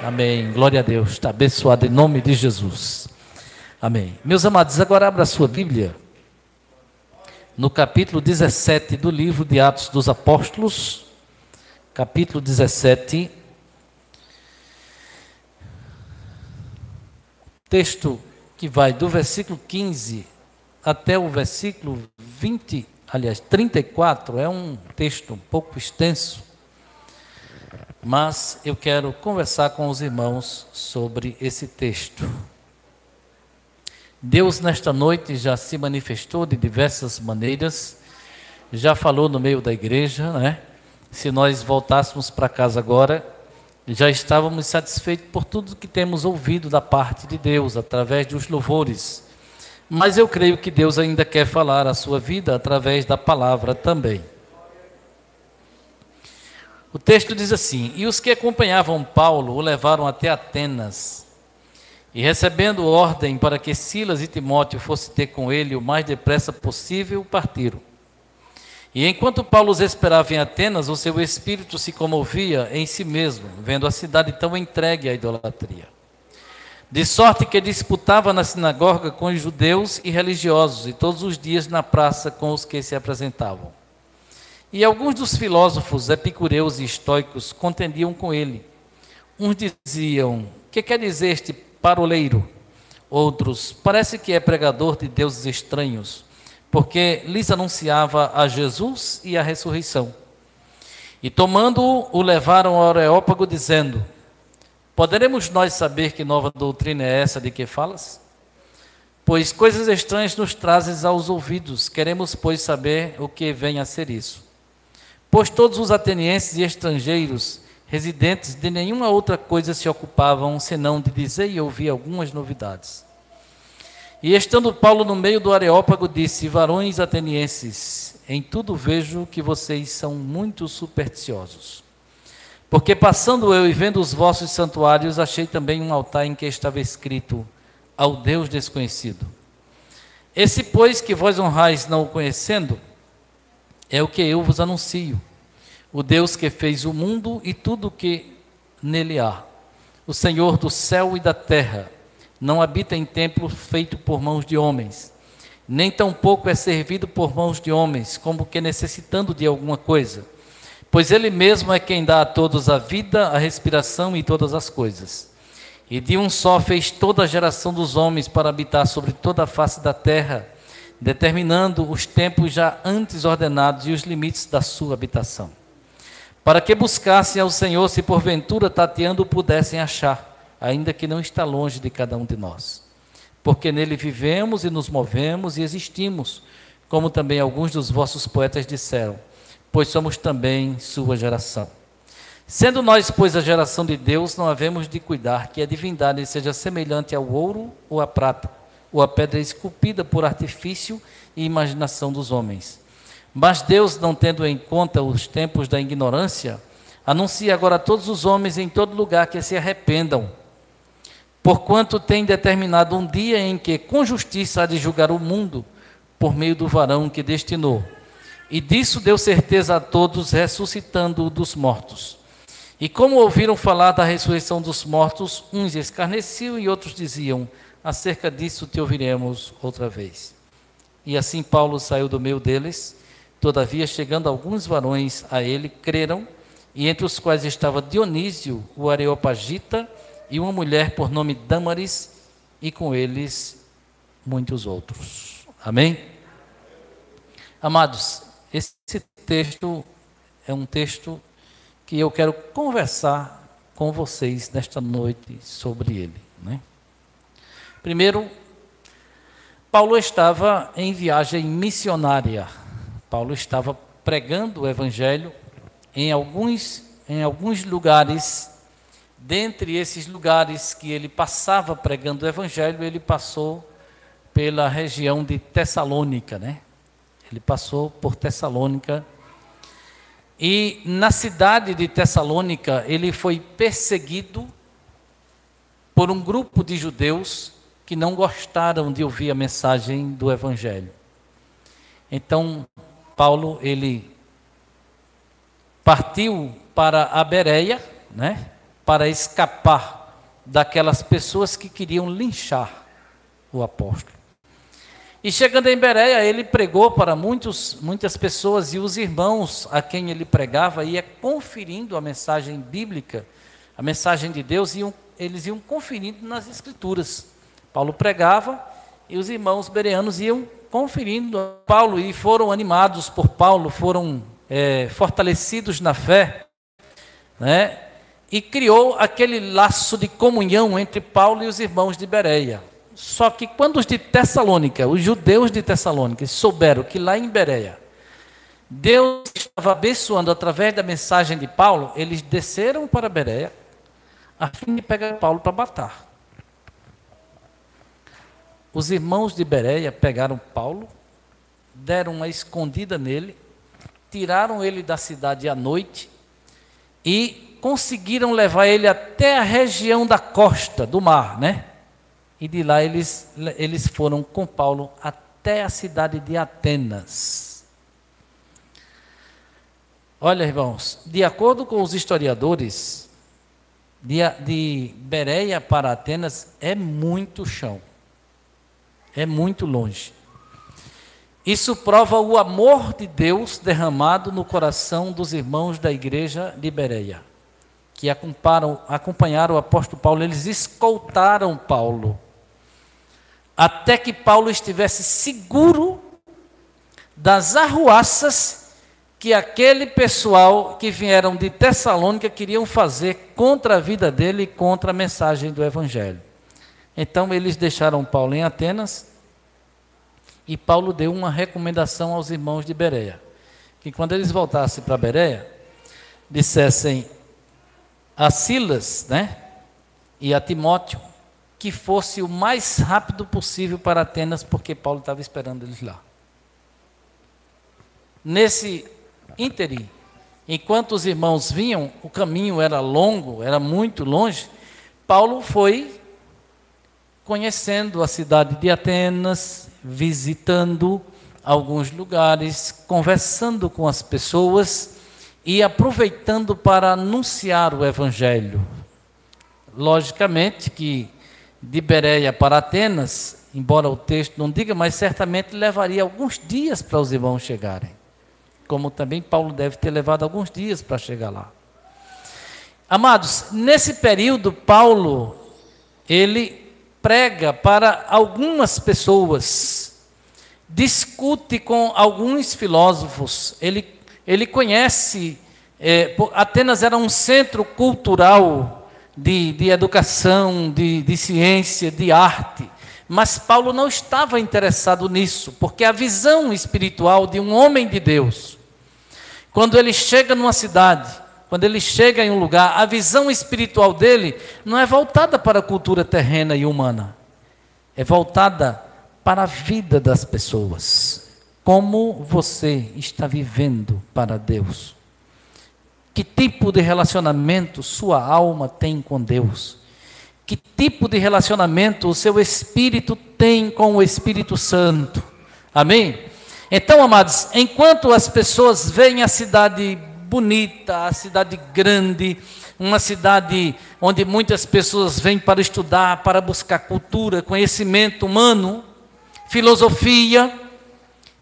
Amém. Glória a Deus. Está abençoado em nome de Jesus. Amém. Meus amados, agora abra a sua Bíblia no capítulo 17 do livro de Atos dos Apóstolos. Capítulo 17. Texto que vai do versículo 15 até o versículo 34. É um texto um pouco extenso, mas eu quero conversar com os irmãos sobre esse texto. Deus nesta noite já se manifestou de diversas maneiras, já falou no meio da igreja, né? Se nós voltássemos para casa agora, já estávamos satisfeitos por tudo que temos ouvido da parte de Deus, através dos louvores. Mas eu creio que Deus ainda quer falar a sua vida através da palavra também. O texto diz assim: e os que acompanhavam Paulo o levaram até Atenas, e recebendo ordem para que Silas e Timóteo fossem ter com ele o mais depressa possível, partiram. E enquanto Paulo os esperava em Atenas, o seu espírito se comovia em si mesmo, vendo a cidade tão entregue à idolatria. De sorte que disputava na sinagoga com os judeus e religiosos, e todos os dias na praça com os que se apresentavam. E alguns dos filósofos epicureus e estoicos contendiam com ele. Uns diziam: que quer dizer este paroleiro? Outros: parece que é pregador de deuses estranhos, porque lhes anunciava a Jesus e a ressurreição. E tomando-o, o levaram ao Areópago, dizendo: poderemos nós saber que nova doutrina é essa de que falas? Pois coisas estranhas nos trazes aos ouvidos, queremos, pois, saber o que vem a ser isso. Pois todos os atenienses e estrangeiros residentes de nenhuma outra coisa se ocupavam, senão de dizer e ouvir algumas novidades. E estando Paulo no meio do Areópago, disse: varões atenienses, em tudo vejo que vocês são muito supersticiosos. Porque passando eu e vendo os vossos santuários, achei também um altar em que estava escrito: ao Deus desconhecido. Esse, pois, que vós honrais não o conhecendo, é o que eu vos anuncio: o Deus que fez o mundo e tudo o que nele há, o Senhor do céu e da terra, não habita em templo feito por mãos de homens, nem tampouco é servido por mãos de homens, como que necessitando de alguma coisa, pois ele mesmo é quem dá a todos a vida, a respiração e todas as coisas. E de um só fez toda a geração dos homens para habitar sobre toda a face da terra, determinando os tempos já antes ordenados e os limites da sua habitação, para que buscassem ao Senhor, se porventura tateando pudessem achar, ainda que não está longe de cada um de nós. Porque nele vivemos e nos movemos e existimos, como também alguns dos vossos poetas disseram, pois somos também sua geração. Sendo nós, pois, a geração de Deus, não havemos de cuidar que a divindade seja semelhante ao ouro ou à prata, ou a pedra esculpida por artifício e imaginação dos homens. Mas Deus, não tendo em conta os tempos da ignorância, anuncia agora a todos os homens em todo lugar que se arrependam, porquanto tem determinado um dia em que com justiça há de julgar o mundo, por meio do varão que destinou. E disso deu certeza a todos, ressuscitando-o dos mortos. E como ouviram falar da ressurreição dos mortos, uns escarneciam e outros diziam: acerca disso te ouviremos outra vez. E assim Paulo saiu do meio deles. Todavia, chegando alguns varões a ele, creram, e entre os quais estava Dionísio, o Areopagita, e uma mulher por nome Dâmaris, e com eles muitos outros. Amém? Amados, esse texto é um texto que eu quero conversar com vocês nesta noite sobre ele, né? Primeiro, Paulo estava em viagem missionária. Paulo estava pregando o evangelho em alguns lugares. Dentre esses lugares que ele passava pregando o evangelho, ele passou pela região de Tessalônica, né? Ele passou por Tessalônica. E na cidade de Tessalônica, ele foi perseguido por um grupo de judeus que não gostaram de ouvir a mensagem do evangelho. Então, Paulo, ele partiu para a Bereia, né? para escapar daquelas pessoas que queriam linchar o apóstolo. E chegando em Bereia, ele pregou para muitas pessoas, e os irmãos a quem ele pregava ia conferindo a mensagem bíblica, a mensagem de Deus, eles iam conferindo nas Escrituras. Paulo pregava e os irmãos bereanos iam conferindo a Paulo e foram animados por Paulo, foram fortalecidos na fé, né? E criou aquele laço de comunhão entre Paulo e os irmãos de Bereia. Só que quando os de Tessalônica, os judeus de Tessalônica, souberam que lá em Bereia, Deus estava abençoando através da mensagem de Paulo, eles desceram para Bereia, a fim de pegar Paulo para matar. Os irmãos de Bereia pegaram Paulo, deram uma escondida nele, tiraram ele da cidade à noite e conseguiram levar ele até a região da costa do mar, né? E de lá eles foram com Paulo até a cidade de Atenas. Olha, irmãos, de acordo com os historiadores, de Bereia para Atenas é muito chão, é muito longe. Isso prova o amor de Deus derramado no coração dos irmãos da igreja de Bereia, que acompanharam o apóstolo Paulo. Eles escoltaram Paulo, até que Paulo estivesse seguro das arruaças que aquele pessoal que vieram de Tessalônica queriam fazer contra a vida dele e contra a mensagem do Evangelho. Então eles deixaram Paulo em Atenas, e Paulo deu uma recomendação aos irmãos de Bereia, que quando eles voltassem para Bereia, dissessem a Silas, né, e a Timóteo, que fosse o mais rápido possível para Atenas, porque Paulo estava esperando eles lá. Nesse ínterim, enquanto os irmãos vinham, o caminho era longo, era muito longe, Paulo foi conhecendo a cidade de Atenas, visitando alguns lugares, conversando com as pessoas e aproveitando para anunciar o Evangelho. Logicamente que de Bereia para Atenas, embora o texto não diga, mas certamente levaria alguns dias para os irmãos chegarem, como também Paulo deve ter levado alguns dias para chegar lá. Amados, nesse período Paulo, ele prega para algumas pessoas, discute com alguns filósofos, ele conhece, Atenas era um centro cultural de educação, de ciência, de arte, mas Paulo não estava interessado nisso, porque a visão espiritual de um homem de Deus, quando ele chega numa cidade, quando ele chega em um lugar, a visão espiritual dele não é voltada para a cultura terrena e humana, é voltada para a vida das pessoas. Como você está vivendo para Deus? Que tipo de relacionamento sua alma tem com Deus? Que tipo de relacionamento o seu espírito tem com o Espírito Santo? Amém? Então, amados, enquanto as pessoas veem a cidade bonita, a cidade grande, uma cidade onde muitas pessoas vêm para estudar, para buscar cultura, conhecimento humano, filosofia,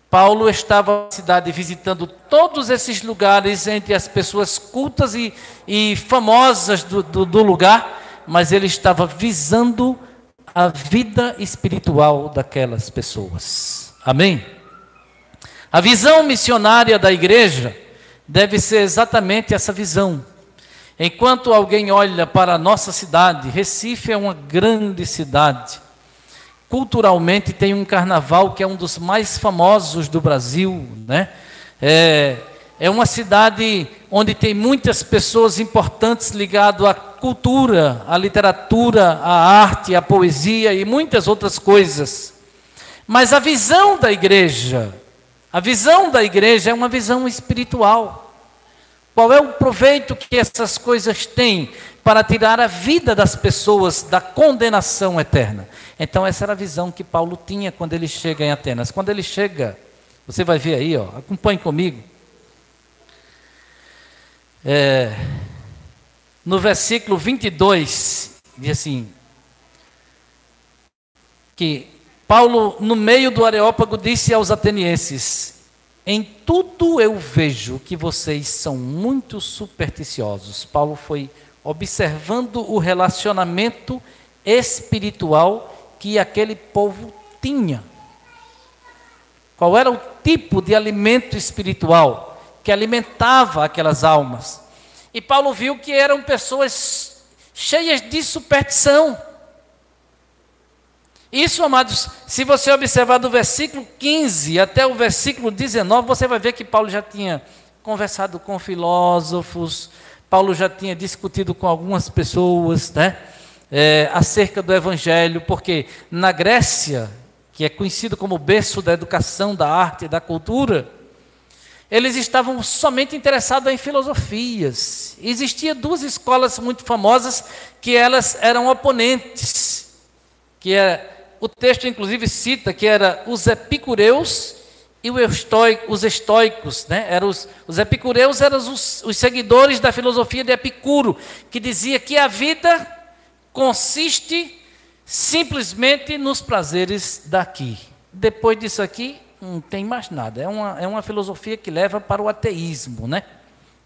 Paulo estava na cidade visitando todos esses lugares entre as pessoas cultas e famosas do lugar, mas ele estava visando a vida espiritual daquelas pessoas. Amém? A visão missionária da igreja deve ser exatamente essa visão. Enquanto alguém olha para a nossa cidade, Recife é uma grande cidade. Culturalmente tem um carnaval que é um dos mais famosos do Brasil, né? É uma cidade onde tem muitas pessoas importantes ligadas à cultura, à literatura, à arte, à poesia e muitas outras coisas. Mas a visão da igreja é uma visão espiritual. Qual é o proveito que essas coisas têm para tirar a vida das pessoas da condenação eterna? Então essa era a visão que Paulo tinha quando ele chega em Atenas. Quando ele chega, você vai ver aí, acompanhe comigo. no versículo 22, diz assim, que Paulo, no meio do Areópago, disse aos atenienses: em tudo eu vejo que vocês são muito supersticiosos. Paulo foi observando o relacionamento espiritual que aquele povo tinha. Qual era o tipo de alimento espiritual que alimentava aquelas almas? E Paulo viu que eram pessoas cheias de superstição. Isso, amados, se você observar do versículo 15 até o versículo 19, você vai ver que Paulo já tinha conversado com filósofos, Paulo já tinha discutido com algumas pessoas, né, acerca do Evangelho, porque na Grécia, que é conhecido como berço da educação, da arte e da cultura, eles estavam somente interessados em filosofias. Existiam duas escolas muito famosas que elas eram oponentes, que o texto inclusive cita que era os epicureus e os estoicos, né? Os epicureus eram os seguidores da filosofia de Epicuro, que dizia que a vida consiste simplesmente nos prazeres daqui. Depois disso aqui, não tem mais nada. É uma filosofia que leva para o ateísmo, né?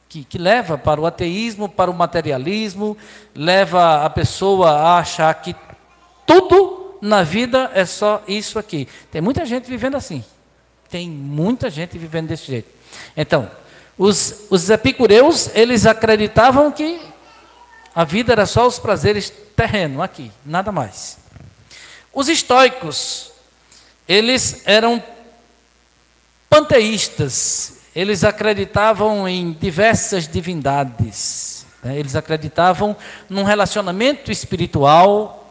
Que leva para o ateísmo, para o materialismo, leva a pessoa a achar que tudo na vida é só isso aqui. Tem muita gente vivendo assim. Tem muita gente vivendo desse jeito. Então, os epicureus, eles acreditavam que a vida era só os prazeres terrenos aqui, nada mais. Os estoicos, eles eram panteístas. Eles acreditavam em diversas divindades, né? Eles acreditavam num relacionamento espiritual.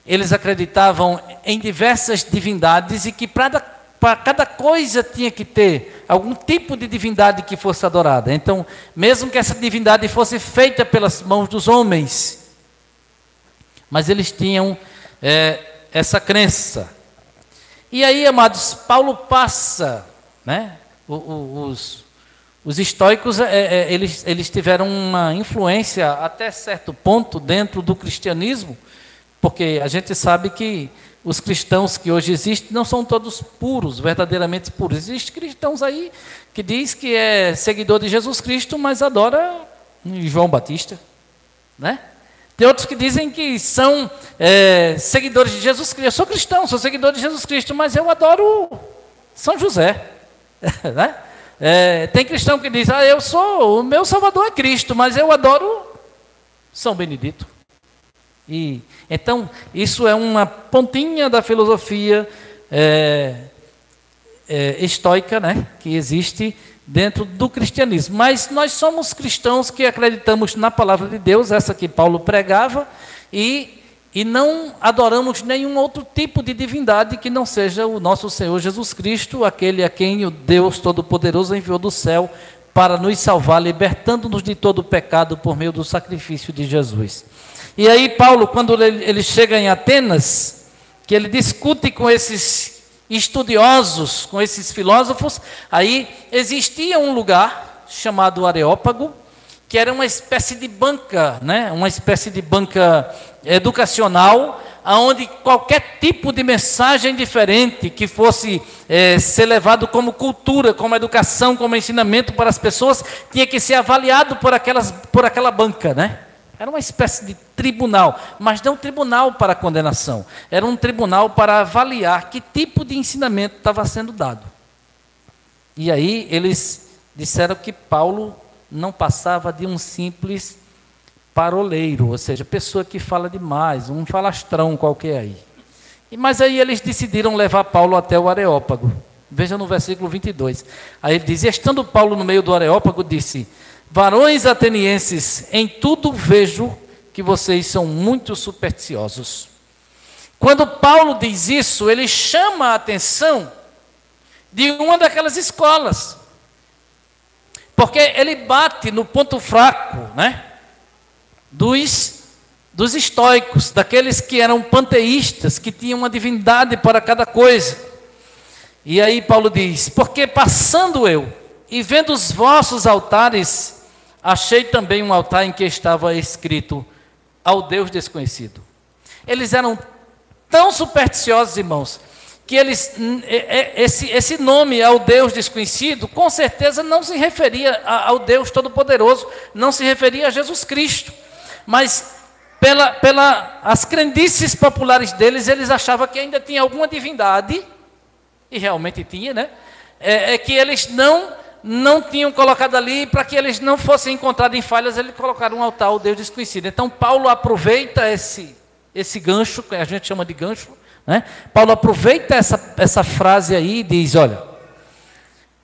Eles acreditavam em diversas divindades e que para cada coisa tinha que ter algum tipo de divindade que fosse adorada. Então, mesmo que essa divindade fosse feita pelas mãos dos homens, mas eles tinham essa crença. E aí, amados, Paulo passa, né? Os estoicos, eles tiveram uma influência até certo ponto dentro do cristianismo, porque a gente sabe que os cristãos que hoje existem não são todos puros, verdadeiramente puros. Existem cristãos aí que diz que é seguidor de Jesus Cristo, mas adora João Batista, né? Tem outros que dizem que são seguidores de Jesus Cristo. Eu sou cristão, sou seguidor de Jesus Cristo, mas eu adoro São José, né? Tem cristão que diz, o meu Salvador é Cristo, mas eu adoro São Benedito. E então isso é uma pontinha da filosofia estoica, né, que existe dentro do cristianismo. Mas nós somos cristãos que acreditamos na palavra de Deus, essa que Paulo pregava, e não adoramos nenhum outro tipo de divindade que não seja o nosso Senhor Jesus Cristo, aquele a quem o Deus Todo-Poderoso enviou do céu para nos salvar, libertando-nos de todo o pecado por meio do sacrifício de Jesus. E aí Paulo, quando ele chega em Atenas, que ele discute com esses estudiosos, com esses filósofos, aí existia um lugar chamado Areópago, que era uma espécie de banca, né? Uma espécie de banca educacional, onde qualquer tipo de mensagem diferente que fosse ser levado como cultura, como educação, como ensinamento para as pessoas, tinha que ser avaliado por aquela banca, né? Era uma espécie de tribunal, mas não tribunal para condenação. Era um tribunal para avaliar que tipo de ensinamento estava sendo dado. E aí eles disseram que Paulo não passava de um simples paroleiro, ou seja, pessoa que fala demais, um falastrão qualquer aí. Mas aí eles decidiram levar Paulo até o Areópago. Veja no versículo 22. Aí ele diz, estando Paulo no meio do Areópago, disse: varões atenienses, em tudo vejo que vocês são muito supersticiosos. Quando Paulo diz isso, ele chama a atenção de uma daquelas escolas, porque ele bate no ponto fraco, né, dos estoicos, daqueles que eram panteístas, que tinham uma divindade para cada coisa. E aí Paulo diz: porque passando eu e vendo os vossos altares achei também um altar em que estava escrito: ao Deus desconhecido. Eles eram tão supersticiosos, irmãos, que esse nome ao Deus desconhecido, com certeza não se referia ao Deus Todo-Poderoso, não se referia a Jesus Cristo, mas as crendices populares deles, eles achavam que ainda tinha alguma divindade, e realmente tinha, né? Que eles não tinham colocado ali, para que eles não fossem encontrados em falhas, eles colocaram um altar ao Deus desconhecido. Então Paulo aproveita esse gancho, que a gente chama de gancho, né? Paulo aproveita essa frase aí e diz: olha,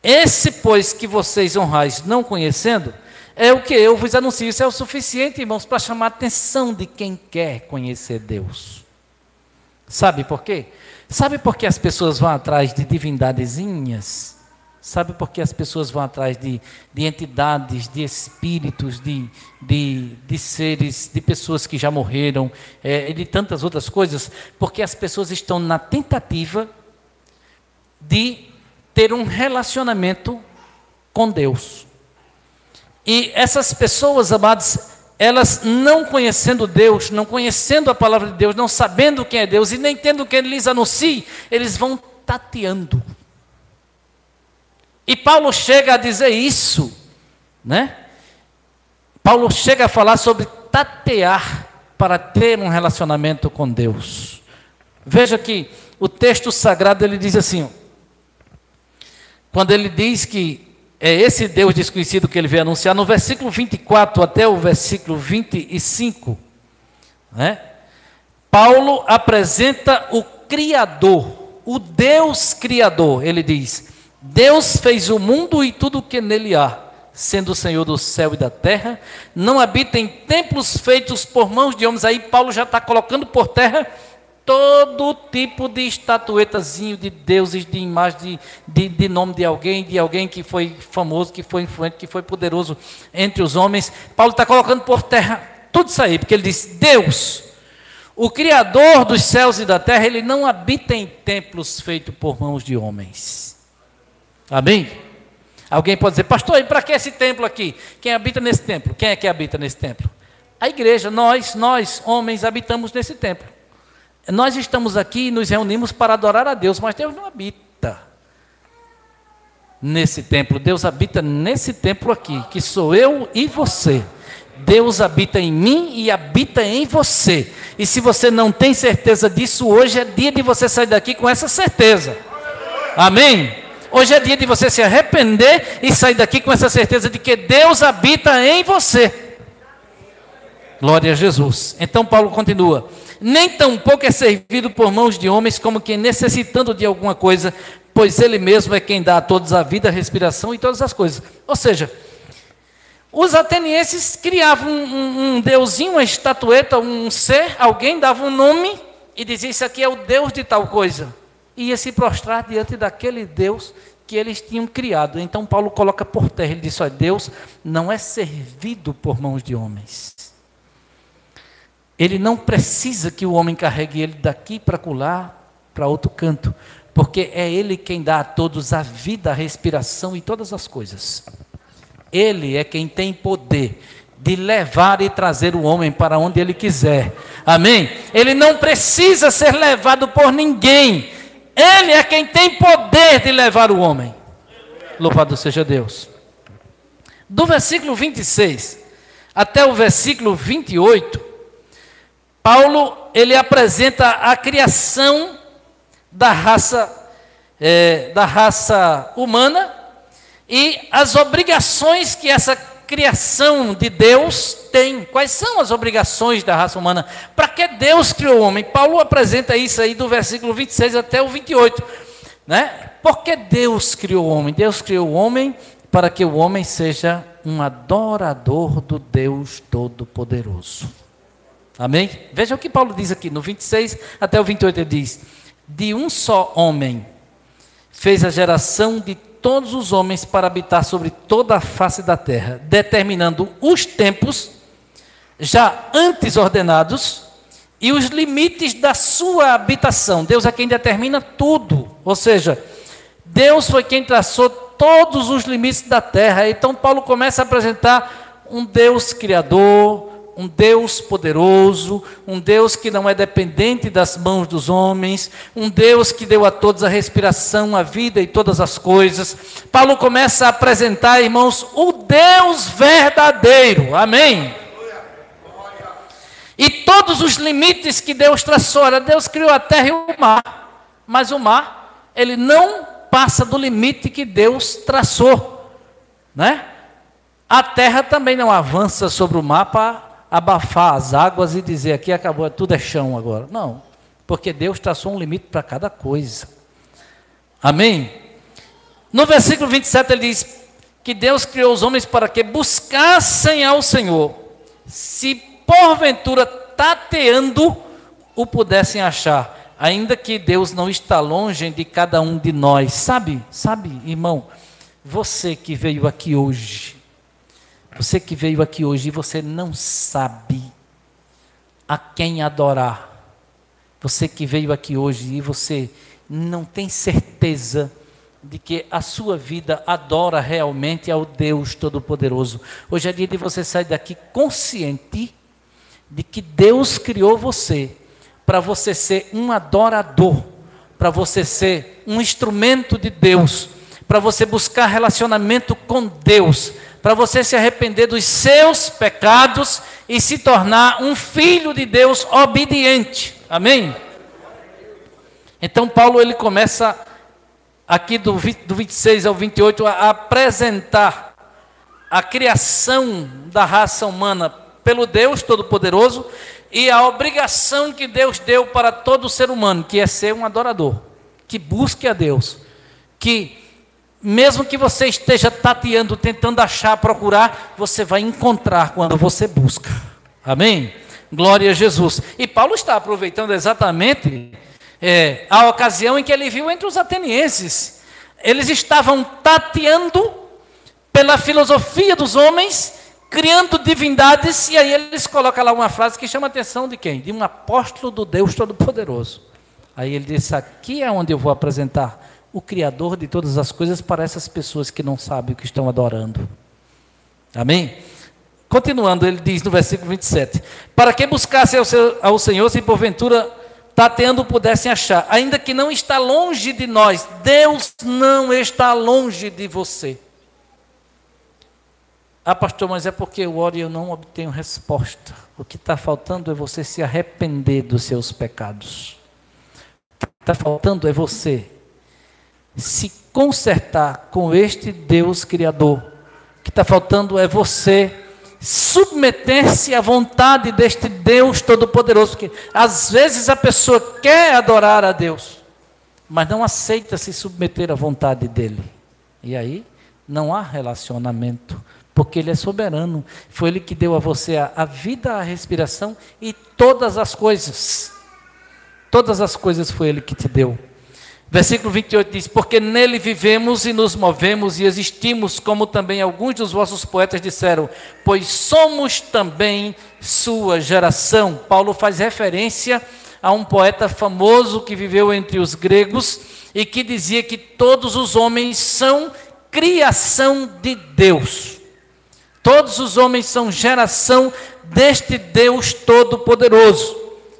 esse pois que vocês honrais não conhecendo, é o que eu vos anuncio. Isso é o suficiente, irmãos, para chamar a atenção de quem quer conhecer Deus. Sabe por quê? Sabe por que as pessoas vão atrás de divindadezinhas? Sabe por que as pessoas vão atrás de entidades, de espíritos, de seres, de pessoas que já morreram, e de tantas outras coisas? Porque as pessoas estão na tentativa de ter um relacionamento com Deus. E essas pessoas, amados, elas não conhecendo Deus, não conhecendo a palavra de Deus, não sabendo quem é Deus e nem tendo quem lhes anuncie, eles vão tateando. E Paulo chega a dizer isso, né? Paulo chega a falar sobre tatear para ter um relacionamento com Deus. Veja que o texto sagrado, ele diz assim, quando ele diz que é esse Deus desconhecido que ele veio anunciar, no versículo 24 até o versículo 25, né? Paulo apresenta o Criador, o Deus Criador. Ele diz: Deus fez o mundo e tudo o que nele há, sendo o Senhor do céu e da terra, não habita em templos feitos por mãos de homens. Aí Paulo já está colocando por terra todo tipo de estatuetazinho de deuses, de imagem, de nome de alguém que foi famoso, que foi influente, que foi poderoso entre os homens. Paulo está colocando por terra tudo isso aí, porque ele diz: Deus, o Criador dos céus e da terra, ele não habita em templos feitos por mãos de homens. Amém? Alguém pode dizer: pastor, e para que esse templo aqui? Quem habita nesse templo? Quem é que habita nesse templo? A igreja, nós homens, habitamos nesse templo. Nós estamos aqui e nos reunimos para adorar a Deus, mas Deus não habita nesse templo. Deus habita nesse templo aqui, que sou eu e você. Deus habita em mim e habita em você. E se você não tem certeza disso, hoje é dia de você sair daqui com essa certeza. Amém? Hoje é dia de você se arrepender e sair daqui com essa certeza de que Deus habita em você. Glória a Jesus. Então Paulo continua: nem tampouco é servido por mãos de homens como quem necessitando de alguma coisa, pois ele mesmo é quem dá a todos a vida, a respiração e todas as coisas. Ou seja, os atenienses criavam um deusinho, uma estatueta, um ser, alguém dava um nome e dizia: isso aqui é o Deus de tal coisa. E ia se prostrar diante daquele Deus que eles tinham criado. Então Paulo coloca por terra, ele diz: olha, Deus não é servido por mãos de homens. Ele não precisa que o homem carregue ele daqui para acolá, para outro canto, porque é ele quem dá a todos a vida, a respiração e todas as coisas. Ele é quem tem poder de levar e trazer o homem para onde ele quiser. Amém? Ele não precisa ser levado por ninguém. Ele é quem tem poder de levar o homem. Louvado seja Deus. Do versículo 26 até o versículo 28, Paulo, ele apresenta a criação da raça humana e as obrigações que essa criação de Deus tem. Quais são as obrigações da raça humana? Para que Deus criou o homem? Paulo apresenta isso aí do versículo 26 até o 28. Né? Por que Deus criou o homem? Deus criou o homem para que o homem seja um adorador do Deus Todo-Poderoso. Amém? Veja o que Paulo diz aqui, no 26 até o 28, ele diz: de um só homem fez a geração de todos os homens para habitar sobre toda a face da terra, determinando os tempos já antes ordenados e os limites da sua habitação. Deus é quem determina tudo, ou seja, Deus foi quem traçou todos os limites da terra. Então Paulo começa a apresentar um Deus criador, um Deus poderoso, um Deus que não é dependente das mãos dos homens, um Deus que deu a todos a respiração, a vida e todas as coisas. Paulo começa a apresentar, irmãos, o Deus verdadeiro, amém? E todos os limites que Deus traçou, Deus criou a terra e o mar, mas o mar, ele não passa do limite que Deus traçou, né? A terra também não avança sobre o mar para abafar as águas e dizer aqui acabou, tudo é chão agora. Não, porque Deus traçou um limite para cada coisa. Amém? No versículo 27 ele diz que Deus criou os homens para que buscassem ao Senhor, se porventura tateando o pudessem achar, ainda que Deus não está longe de cada um de nós. Sabe, irmão, você que veio aqui hoje, e você não sabe a quem adorar. Você que veio aqui hoje e você não tem certeza de que a sua vida adora realmente ao Deus Todo-Poderoso. Hoje é dia de você sair daqui consciente de que Deus criou você para você ser um adorador, para você ser um instrumento de Deus, para você buscar relacionamento com Deus, para você se arrepender dos seus pecados e se tornar um filho de Deus obediente. Amém? Então Paulo ele começa aqui do 26 ao 28 a apresentar a criação da raça humana pelo Deus Todo-Poderoso e a obrigação que Deus deu para todo ser humano, que é ser um adorador, que busque a Deus, que mesmo que você esteja tateando, tentando achar, procurar, você vai encontrar quando você busca. Amém? Glória a Jesus. E Paulo está aproveitando exatamente a ocasião em que ele viu entre os atenienses. Eles estavam tateando pela filosofia dos homens, criando divindades, e aí eles colocam lá uma frase que chama a atenção de quem? De um apóstolo do Deus Todo-Poderoso. Aí ele disse, aqui é onde eu vou apresentar o Criador de todas as coisas para essas pessoas que não sabem o que estão adorando. Amém? Continuando, ele diz no versículo 27, para que buscassem ao Senhor, se porventura tateando pudessem achar, ainda que não está longe de nós. Deus não está longe de você. Ah, pastor, mas é porque eu oro e eu não obtenho resposta. O que está faltando é você se arrepender dos seus pecados. O que está faltando é você se consertar com este Deus Criador. O que está faltando é você submeter-se à vontade deste Deus Todo-Poderoso, porque às vezes a pessoa quer adorar a Deus, mas não aceita se submeter à vontade dEle, e aí não há relacionamento, porque Ele é soberano. Foi Ele que deu a você a vida, a respiração e todas as coisas foi Ele que te deu. Versículo 28 diz, porque nele vivemos e nos movemos e existimos, como também alguns dos vossos poetas disseram, pois somos também sua geração. Paulo faz referência a um poeta famoso que viveu entre os gregos e que dizia que todos os homens são criação de Deus. Todos os homens são geração deste Deus Todo-Poderoso.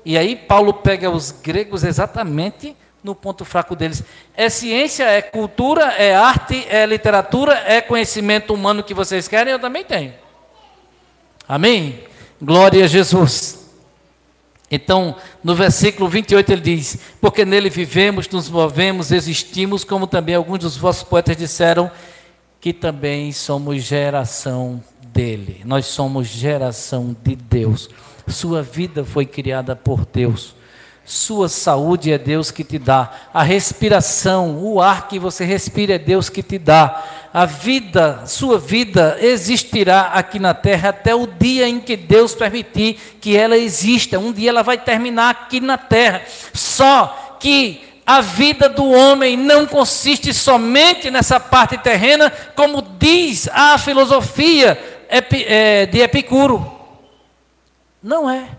E aí Paulo pega os gregos exatamente no ponto fraco deles. É ciência, é cultura, é arte, é literatura, é conhecimento humano que vocês querem, eu também tenho. Amém? Glória a Jesus. Então, no versículo 28 ele diz, porque nele vivemos, nos movemos, existimos, como também alguns dos vossos poetas disseram, que também somos geração dele. Nós somos geração de Deus. Sua vida foi criada por Deus. Sua saúde é Deus que te dá. A respiração, o ar que você respira é Deus que te dá. A vida, sua vida existirá aqui na terra até o dia em que Deus permitir que ela exista. Um dia ela vai terminar aqui na terra. Só que a vida do homem não consiste somente nessa parte terrena, como diz a filosofia de Epicuro. Não é.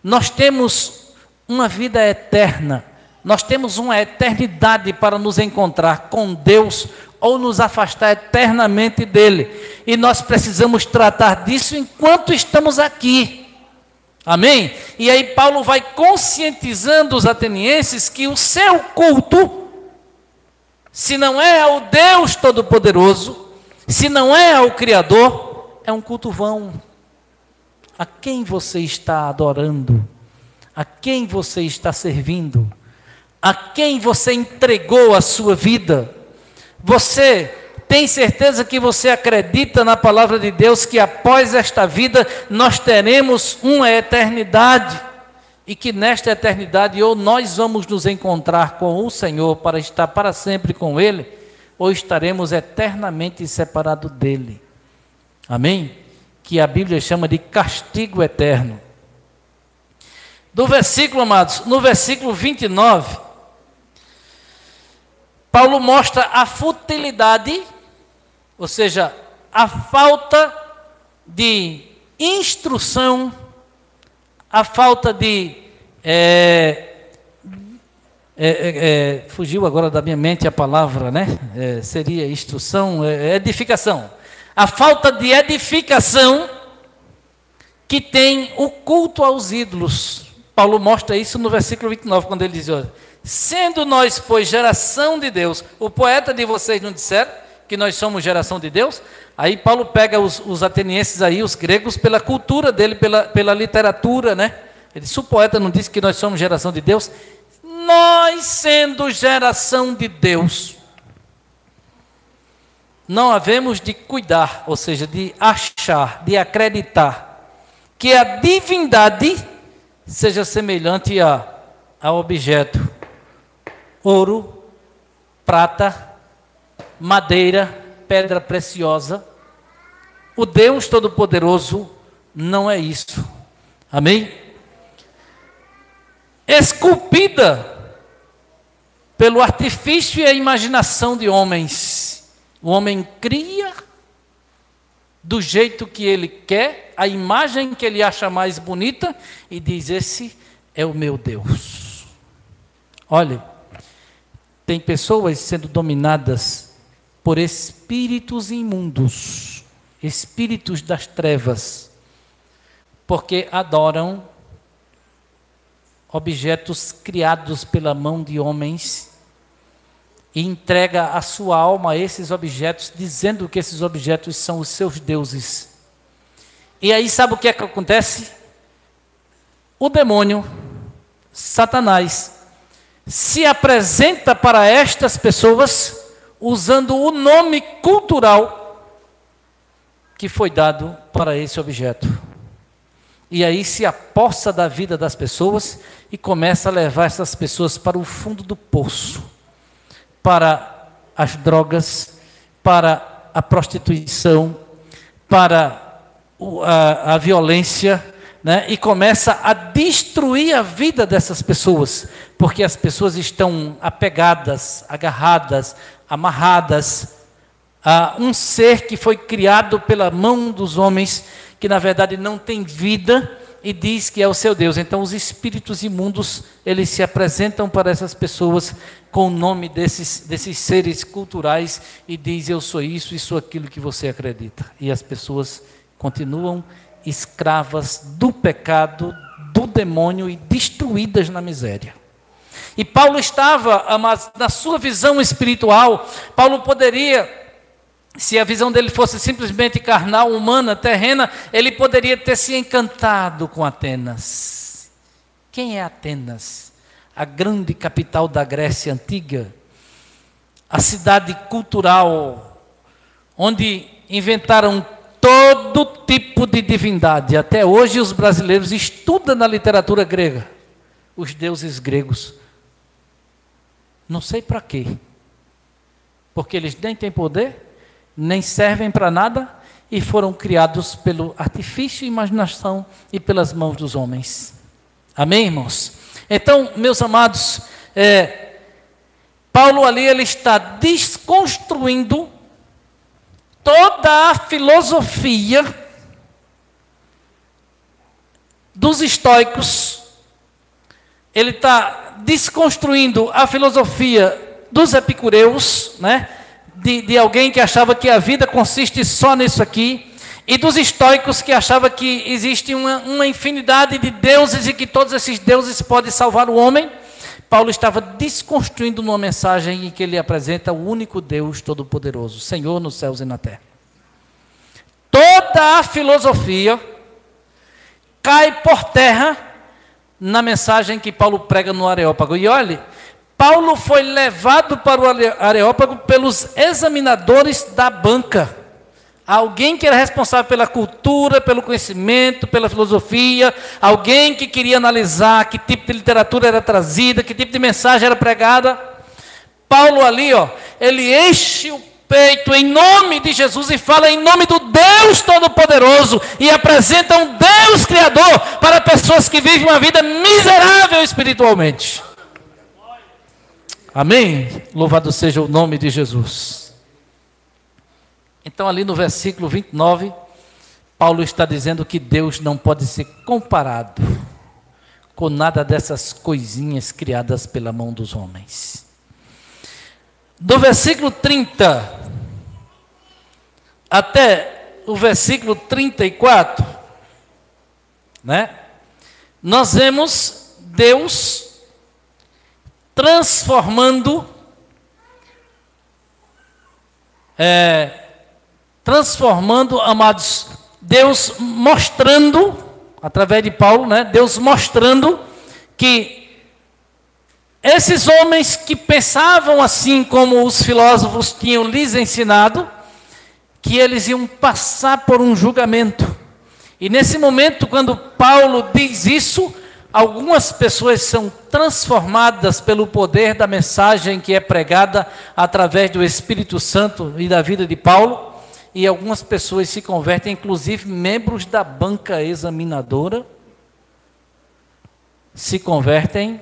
Nós temos uma vida eterna, nós temos uma eternidade para nos encontrar com Deus ou nos afastar eternamente dele. E nós precisamos tratar disso enquanto estamos aqui. Amém? E aí Paulo vai conscientizando os atenienses que o seu culto, se não é ao Deus Todo-Poderoso, se não é ao Criador, é um culto vão. A quem você está adorando? A quem você está servindo? A quem você entregou a sua vida? Você tem certeza que você acredita na palavra de Deus que após esta vida nós teremos uma eternidade e que nesta eternidade ou nós vamos nos encontrar com o Senhor para estar para sempre com Ele, ou estaremos eternamente separados dEle? Amém? Que a Bíblia chama de castigo eterno. Do versículo, amados, no versículo 29, Paulo mostra a futilidade, ou seja, a falta de instrução, a falta de... fugiu agora da minha mente a palavra, né? Seria instrução, edificação. A falta de edificação que tem o culto aos ídolos. Paulo mostra isso no versículo 29, quando ele diz: olha, sendo nós, pois, geração de Deus. O poeta de vocês não disseram que nós somos geração de Deus? Aí Paulo pega os atenienses aí, os gregos, pela cultura dele, pela literatura, né? Ele diz: o poeta não disse que nós somos geração de Deus? Nós, sendo geração de Deus, não havemos de cuidar, ou seja, de achar, de acreditar que a divindade seja semelhante a objeto, ouro, prata, madeira, pedra preciosa. O Deus Todo-Poderoso não é isso. Amém? Esculpida pelo artifício e a imaginação de homens. O homem cria do jeito que ele quer, a imagem que ele acha mais bonita, e diz: esse é o meu Deus. Olha, tem pessoas sendo dominadas por espíritos imundos, espíritos das trevas, porque adoram objetos criados pela mão de homens e entrega a sua alma a esses objetos, dizendo que esses objetos são os seus deuses. E aí sabe o que é que acontece? O demônio, Satanás, se apresenta para estas pessoas usando o nome cultural que foi dado para esse objeto. E aí se apossa da vida das pessoas e começa a levar essas pessoas para o fundo do poço, para as drogas, para a prostituição, para a violência, né? E começa a destruir a vida dessas pessoas, porque as pessoas estão apegadas, agarradas, amarradas a um ser que foi criado pela mão dos homens, que na verdade não tem vida, e diz que é o seu Deus. Então os espíritos imundos, eles se apresentam para essas pessoas com o nome desses seres culturais e diz: eu sou isso e sou aquilo que você acredita. E as pessoas continuam escravas do pecado, do demônio e destruídas na miséria. E Paulo estava, na sua visão espiritual, Paulo poderia, se a visão dele fosse simplesmente carnal, humana, terrena, ele poderia ter se encantado com Atenas. Quem é Atenas? A grande capital da Grécia Antiga, a cidade cultural, onde inventaram todo tipo de divindade. Até hoje os brasileiros estudam na literatura grega os deuses gregos. Não sei para quê, porque eles nem têm poder, nem servem para nada, e foram criados pelo artifício e imaginação e pelas mãos dos homens. Amém, irmãos? Então, meus amados, Paulo ali, ele está desconstruindo toda a filosofia dos estoicos. Ele está desconstruindo a filosofia dos epicureus, né? de alguém que achava que a vida consiste só nisso aqui, e dos estoicos que achavam que existe uma infinidade de deuses e que todos esses deuses podem salvar o homem. Paulo estava desconstruindo uma mensagem em que ele apresenta o único Deus Todo-Poderoso, Senhor nos céus e na terra. Toda a filosofia cai por terra na mensagem que Paulo prega no Areópago. E olhe, Paulo foi levado para o Areópago pelos examinadores da banca. Alguém que era responsável pela cultura, pelo conhecimento, pela filosofia, alguém que queria analisar que tipo de literatura era trazida, que tipo de mensagem era pregada. Paulo ali, ele enche o peito em nome de Jesus e fala em nome do Deus Todo-Poderoso e apresenta um Deus Criador para pessoas que vivem uma vida miserável espiritualmente. Amém? Louvado seja o nome de Jesus. Então, ali no versículo 29, Paulo está dizendo que Deus não pode ser comparado com nada dessas coisinhas criadas pela mão dos homens. Do versículo 30 até o versículo 34, nós vemos Deus transformando, amados, Deus mostrando, através de Paulo, Deus mostrando que esses homens que pensavam assim como os filósofos tinham lhes ensinado, que eles iam passar por um julgamento. E nesse momento, quando Paulo diz isso, algumas pessoas são transformadas pelo poder da mensagem que é pregada através do Espírito Santo e da vida de Paulo, e algumas pessoas se convertem, inclusive membros da banca examinadora, se convertem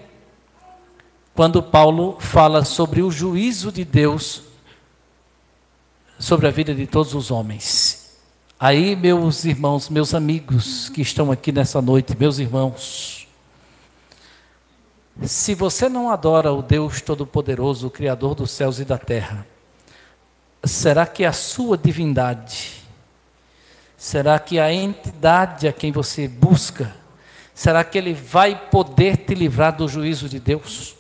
quando Paulo fala sobre o juízo de Deus sobre a vida de todos os homens. Aí, meus irmãos, meus amigos que estão aqui nessa noite, meus irmãos, se você não adora o Deus Todo-Poderoso, o Criador dos céus e da terra, será que a sua divindade, será que a entidade a quem você busca, será que ele vai poder te livrar do juízo de Deus?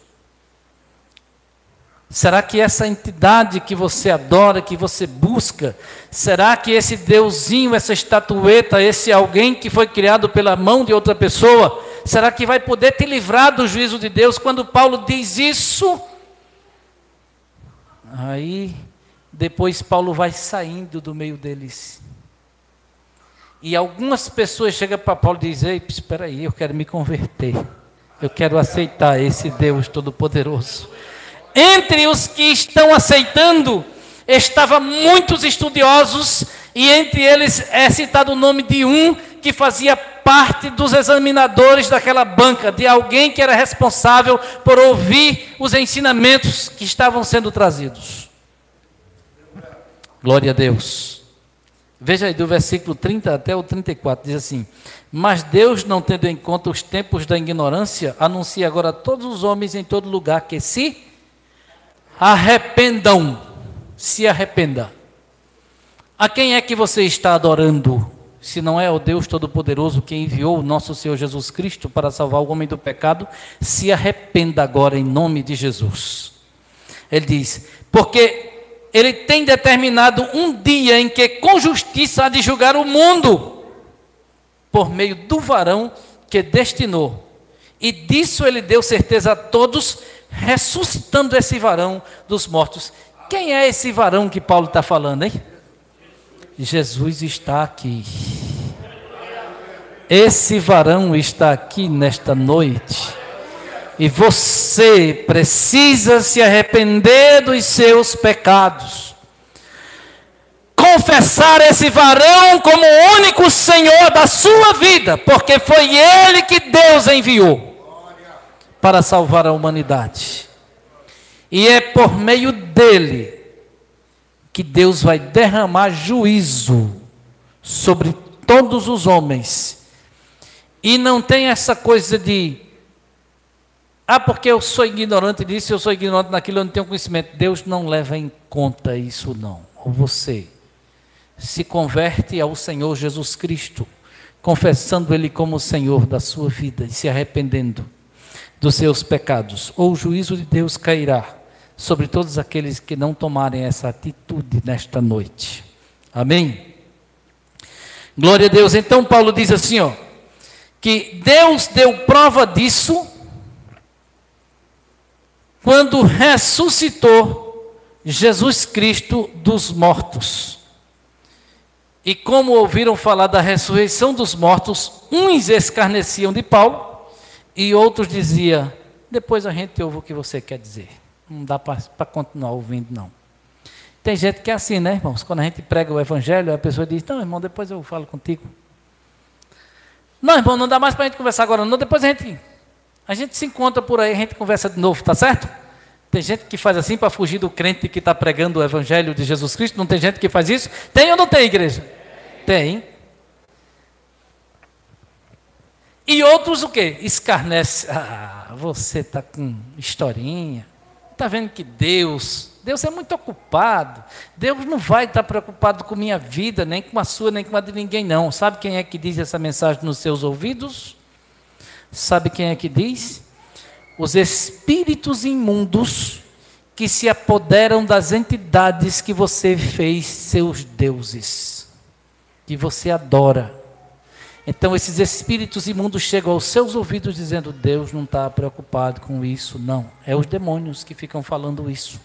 Será que essa entidade que você adora, que você busca, será que esse deusinho, essa estatueta, esse alguém que foi criado pela mão de outra pessoa, será que vai poder te livrar do juízo de Deus? Quando Paulo diz isso, aí depois Paulo vai saindo do meio deles. E algumas pessoas chegam para Paulo e dizem: ei, espera aí, eu quero me converter. Eu quero aceitar esse Deus Todo-Poderoso. Entre os que estão aceitando, estavam muitos estudiosos, e entre eles é citado o nome de um que fazia parte dos examinadores daquela banca, de alguém que era responsável por ouvir os ensinamentos que estavam sendo trazidos. Glória a Deus. Veja aí do versículo 30 até o 34, diz assim: mas Deus, não tendo em conta os tempos da ignorância, anuncia agora a todos os homens em todo lugar que se arrependam. Se arrependa. A quem é que você está adorando? Se não é o Deus Todo-Poderoso que enviou o nosso Senhor Jesus Cristo para salvar o homem do pecado, se arrependa agora em nome de Jesus. Ele diz: porque Ele tem determinado um dia em que com justiça há de julgar o mundo, por meio do varão que destinou. E disso Ele deu certeza a todos, ressuscitando esse varão dos mortos. Quem é esse varão que Paulo está falando, hein? Jesus está aqui. Esse varão está aqui nesta noite. E você precisa se arrepender dos seus pecados. Confessar esse varão como o único Senhor da sua vida, porque foi Ele que Deus enviou para salvar a humanidade. E é por meio dele que Deus vai derramar juízo sobre todos os homens. E não tem essa coisa de Ah, porque eu sou ignorante disso, eu sou ignorante daquilo, eu não tenho conhecimento. Deus não leva em conta isso não. Ou você se converte ao Senhor Jesus Cristo, confessando Ele como o Senhor da sua vida e se arrependendo dos seus pecados, ou o juízo de Deus cairá sobre todos aqueles que não tomarem essa atitude nesta noite. Amém? Glória a Deus. Então Paulo diz assim, ó, que Deus deu prova disso quando ressuscitou Jesus Cristo dos mortos. E como ouviram falar da ressurreição dos mortos, uns escarneciam de Paulo e outros diziam, depois a gente ouve o que você quer dizer. Não dá para continuar ouvindo, não. Tem gente que é assim, né, irmãos? Quando a gente prega o evangelho, a pessoa diz, não, irmão, depois eu falo contigo. Não, irmão, não dá mais para a gente conversar agora, não. Depois a gente se encontra por aí, a gente conversa de novo, tá certo? Tem gente que faz assim para fugir do crente que está pregando o evangelho de Jesus Cristo. Não tem gente que faz isso? Tem ou não tem, igreja? Tem. E outros o quê? Escarnece. Ah, você está com historinha. Está vendo que Deus é muito ocupado. Deus não vai estar preocupado com minha vida, nem com a sua, nem com a de ninguém, não. Sabe quem é que diz essa mensagem nos seus ouvidos? Sabe quem é que diz? Os espíritos imundos que se apoderam das entidades que você fez seus deuses, que você adora. Então esses espíritos imundos chegam aos seus ouvidos dizendo, Deus não está preocupado com isso, não. É os demônios que ficam falando isso.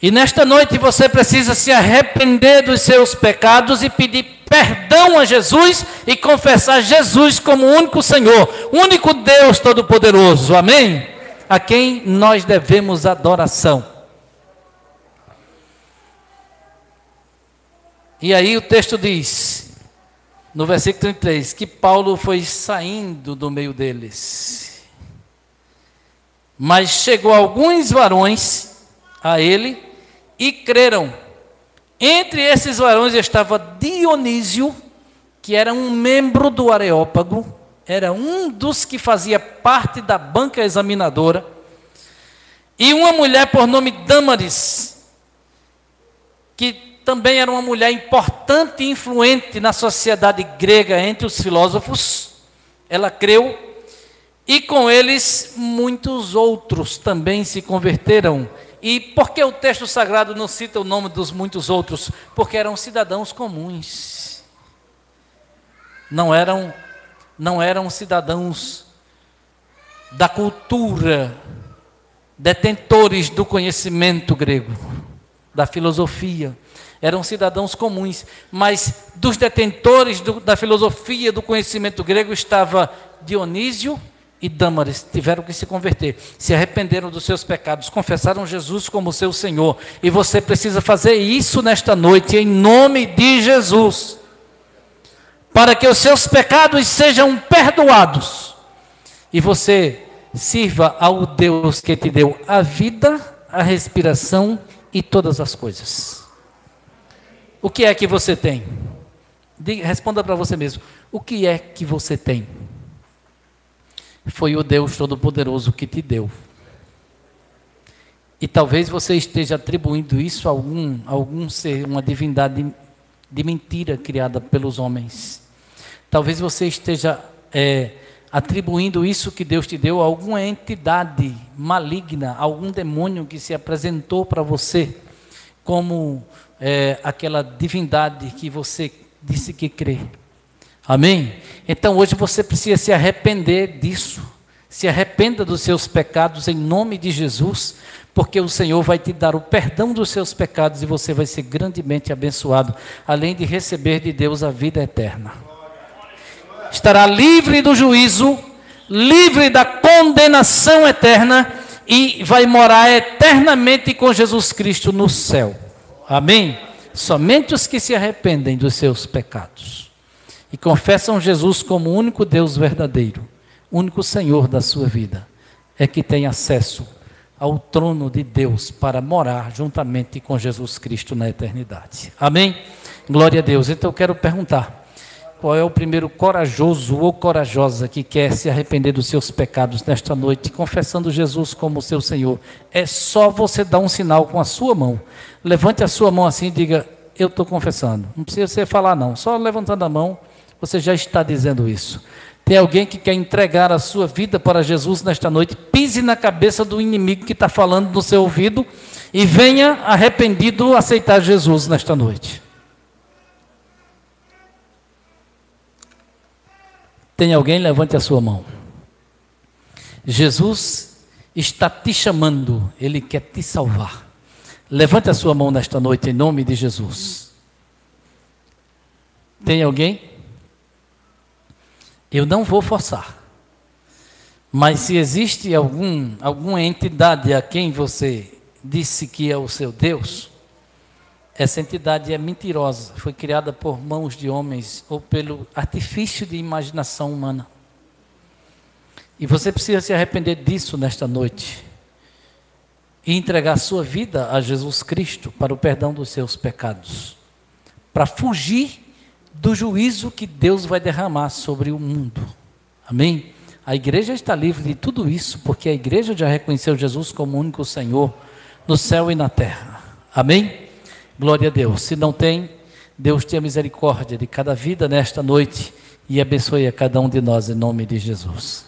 E nesta noite você precisa se arrepender dos seus pecados e pedir perdão a Jesus e confessar Jesus como o único Senhor, o único Deus Todo-Poderoso, amém? A quem nós devemos adoração. E aí o texto diz, no versículo 33, que Paulo foi saindo do meio deles. Mas chegou alguns varões a ele e creram. Entre esses varões estava Dionísio, que era um membro do Areópago, era um dos que fazia parte da banca examinadora, e uma mulher por nome Dâmaris, que também era uma mulher importante e influente na sociedade grega entre os filósofos. Ela creu, e com eles muitos outros também se converteram. E por que o texto sagrado não cita o nome dos muitos outros? Porque eram cidadãos comuns. Não eram cidadãos da cultura, detentores do conhecimento grego, da filosofia. Eram cidadãos comuns, mas dos detentores da filosofia, do conhecimento grego, estava Dionísio e Dâmaris. Tiveram que se converter, se arrependeram dos seus pecados, confessaram Jesus como seu Senhor. E você precisa fazer isso nesta noite, em nome de Jesus, para que os seus pecados sejam perdoados e você sirva ao Deus que te deu a vida, a respiração e todas as coisas. O que é que você tem? Responda para você mesmo. O que é que você tem? Foi o Deus Todo-Poderoso que te deu. E talvez você esteja atribuindo isso a algum ser, uma divindade de mentira criada pelos homens. Talvez você esteja atribuindo isso que Deus te deu a alguma entidade maligna, algum demônio que se apresentou para você como aquela divindade que você disse que crê. Amém? Então hoje você precisa se arrepender disso. Se arrependa dos seus pecados em nome de Jesus, porque o Senhor vai te dar o perdão dos seus pecados e você vai ser grandemente abençoado, além de receber de Deus a vida eterna. Estará livre do juízo, livre da condenação eterna e vai morar eternamente com Jesus Cristo no céu. Amém? Somente os que se arrependem dos seus pecados e confessam Jesus como o único Deus verdadeiro, único Senhor da sua vida, é que tem acesso ao trono de Deus para morar juntamente com Jesus Cristo na eternidade. Amém? Glória a Deus. Então eu quero perguntar, qual é o primeiro corajoso ou corajosa que quer se arrepender dos seus pecados nesta noite, confessando Jesus como seu Senhor? É só você dar um sinal com a sua mão. Levante a sua mão assim e diga: eu estou confessando. Não precisa você falar não, só levantando a mão, você já está dizendo isso. Tem alguém que quer entregar a sua vida para Jesus nesta noite? Pise na cabeça do inimigo que está falando no seu ouvido e venha arrependido aceitar Jesus nesta noite. Tem alguém? Levante a sua mão. Jesus está te chamando, Ele quer te salvar. Levante a sua mão nesta noite em nome de Jesus. Tem alguém? Eu não vou forçar, mas se existe alguma entidade a quem você disse que é o seu Deus, essa entidade é mentirosa, foi criada por mãos de homens ou pelo artifício de imaginação humana. E você precisa se arrepender disso nesta noite e entregar sua vida a Jesus Cristo para o perdão dos seus pecados, para fugir do juízo que Deus vai derramar sobre o mundo. Amém? A igreja está livre de tudo isso, porque a igreja já reconheceu Jesus como o único Senhor no céu e na terra. Amém? Glória a Deus. Se não tem, Deus tenha misericórdia de cada vida nesta noite e abençoe a cada um de nós em nome de Jesus.